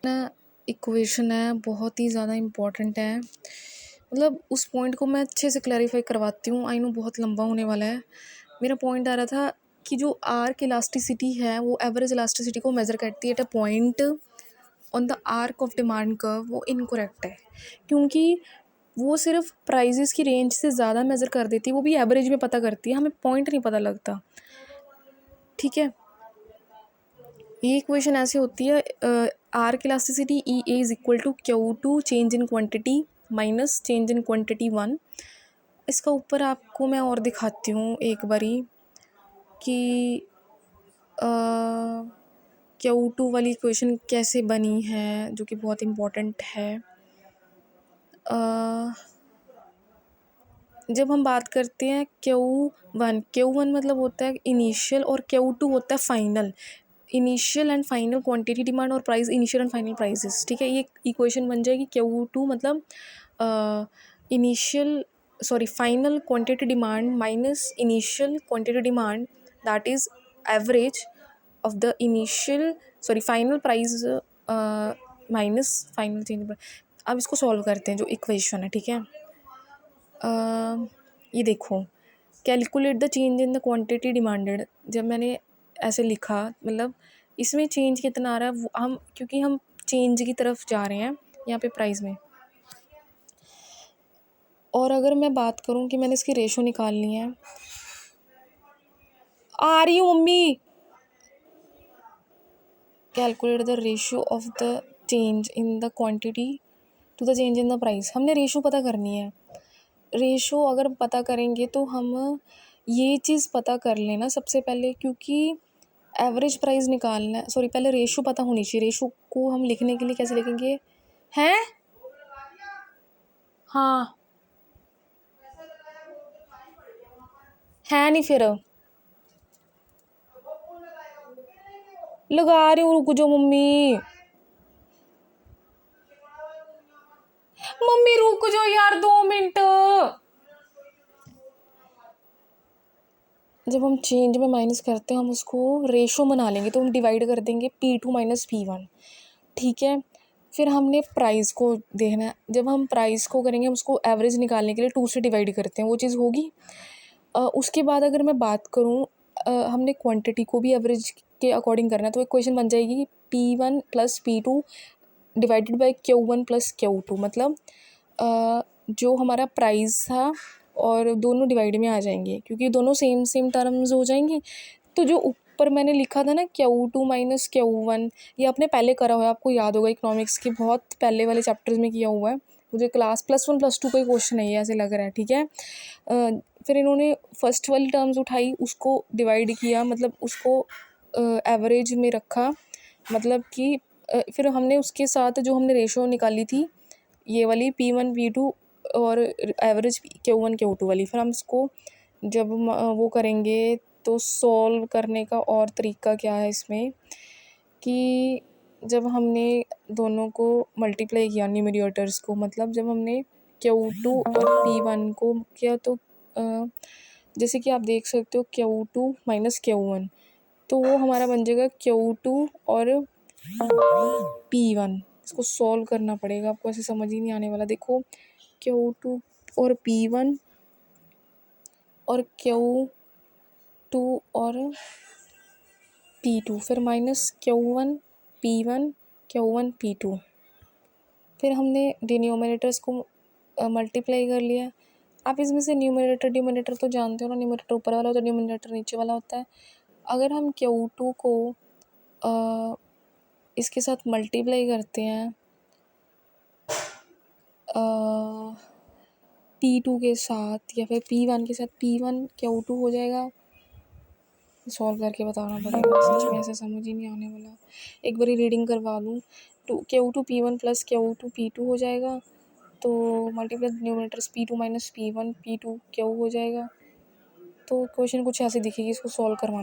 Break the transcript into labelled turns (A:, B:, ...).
A: ना इक्वेशन है, बहुत ही ज़्यादा इम्पोर्टेंट है। मतलब उस पॉइंट को मैं अच्छे से क्लैरिफाई करवाती हूँ। आई नो बहुत लंबा होने वाला है। मेरा पॉइंट आ रहा था कि जो आर्क इलास्टिसिटी है वो एवरेज इलास्टिसिटी को मेज़र करती है at a point on the arc of demand curve. वो इनकरेक्ट है क्योंकि वो सिर्फ प्राइजेस की रेंज से ज़्यादा मेज़र कर देती है, वो भी एवरेज में पता करती है, हमें पॉइंट नहीं पता लगता। ठीक है, ये इक्वेशन ऐसे होती है, arc elasticity E A is equal to Q two change in quantity minus change in quantity 1। इसका ऊपर आपको मैं और दिखाती हूँ एक बारी कि क्यू टू वाली इक्वेशन कैसे बनी है, जो कि बहुत इम्पोर्टेंट है। जब हम बात करते हैं क्यू वन मतलब होता है इनिशियल और क्यू टू होता है final. Initial and final quantity demand और price, initial and final prices. ठीक है, ये इक्वेशन बन जाएगी क्यू टू मतलब initial final quantity demand minus initial quantity demand, that is average of the initial final price minus final change. अब इसको solve करते हैं जो इक्वेशन है। ठीक है, ये देखो, calculate the change in the quantity demanded. जब मैंने ऐसे लिखा, मतलब इसमें चेंज कितना आ रहा है वो हम, क्योंकि हम चेंज की तरफ जा रहे हैं यहाँ पे प्राइस में। और अगर मैं बात करूँ कि मैंने इसकी रेशो निकालनी है, आ रही हूँ mummy. Calculate the ratio of the change in the quantity to the change in the price. हमने रेशो पता करनी है। रेशो अगर पता करेंगे तो हम ये चीज़ पता कर लेना सबसे पहले, क्योंकि एवरेज प्राइस निकालना है। पहले रेशो पता होनी चाहिए। रेशो को हम लिखने के लिए कैसे लिखेंगे? हैं? हाँ, है नहीं फिर लगा रही हूँ, रुक जाओ मम्मी। मम्मी रुक जाओ यार 2 मिनट। जब हम चेंज में माइनस करते हैं, हम उसको रेशो बना लेंगे तो हम डिवाइड कर देंगे P2 माइनस P1। ठीक है, फिर हमने प्राइस को देखना है। जब हम प्राइस को करेंगे, हम उसको एवरेज निकालने के लिए 2 से डिवाइड करते हैं, वो चीज़ होगी। उसके बाद अगर मैं बात करूँ, हमने क्वांटिटी को भी एवरेज के अकॉर्डिंग करना है, तो इक्वेशन बन जाएगी P1 plus P2 divided by Q1 plus Q2। मतलब जो हमारा प्राइस था और दोनों डिवाइड में आ जाएंगे क्योंकि दोनों सेम सेम टर्म्स हो जाएंगी। तो जो ऊपर मैंने लिखा था ना Q2 माइनस Q1, ये आपने पहले करा हुआ है, आपको याद होगा, इकोनॉमिक्स के बहुत पहले वाले चैप्टर्स में किया हुआ है। मुझे क्लास +1 +2 का ही क्वेश्चन है ये, ऐसे लग रहा है। ठीक है, फिर इन्होंने फर्स्ट वाली टर्म्स उठाई, उसको डिवाइड किया, मतलब उसको एवरेज में रखा। मतलब कि फिर हमने उसके साथ जो हमने रेशो निकाली थी, ये वाली P1 P2 और एवरेज Q1 Q2 वाली, फिर हम इसको जब वो करेंगे तो सॉल्व करने का और तरीका क्या है इसमें कि जब हमने दोनों को मल्टीप्लाई किया न्यूमरेटर्स को, मतलब जब हमने Q2 और P1 को किया तो जैसे कि आप देख सकते हो Q2 माइनस Q1, तो वो हमारा बन जाएगा Q2 और P1। इसको सॉल्व करना पड़ेगा, आपको ऐसे समझ ही नहीं आने वाला। देखो, Q2 और P1 और Q2 और P2, फिर minus Q1 P1 Q1 P2। फिर हमने डिनोमिनेटर्स को मल्टीप्लाई कर लिया। आप इसमें से न्यूमरेटर डिनोमिनेटर तो जानते हो ना, न्यूमरेटर ऊपर वाला होता है, डिनोमिनेटर नीचे वाला होता है। अगर हम Q2 को इसके साथ मल्टीप्लाई करते हैं P2 के साथ या फिर P1 के साथ, P1 Q2 हो जाएगा। सॉल्व करके बताना पड़ेगा, सच में ऐसे समझ ही नहीं आने वाला। एक बारी रीडिंग करवा दूँ, Q2 P1 plus Q2 P2 हो जाएगा। तो multiply numerators P2 minus P1 P2 Q हो जाएगा। तो क्वेश्चन कुछ ऐसे दिखेगी, इसको सॉल्व करवाना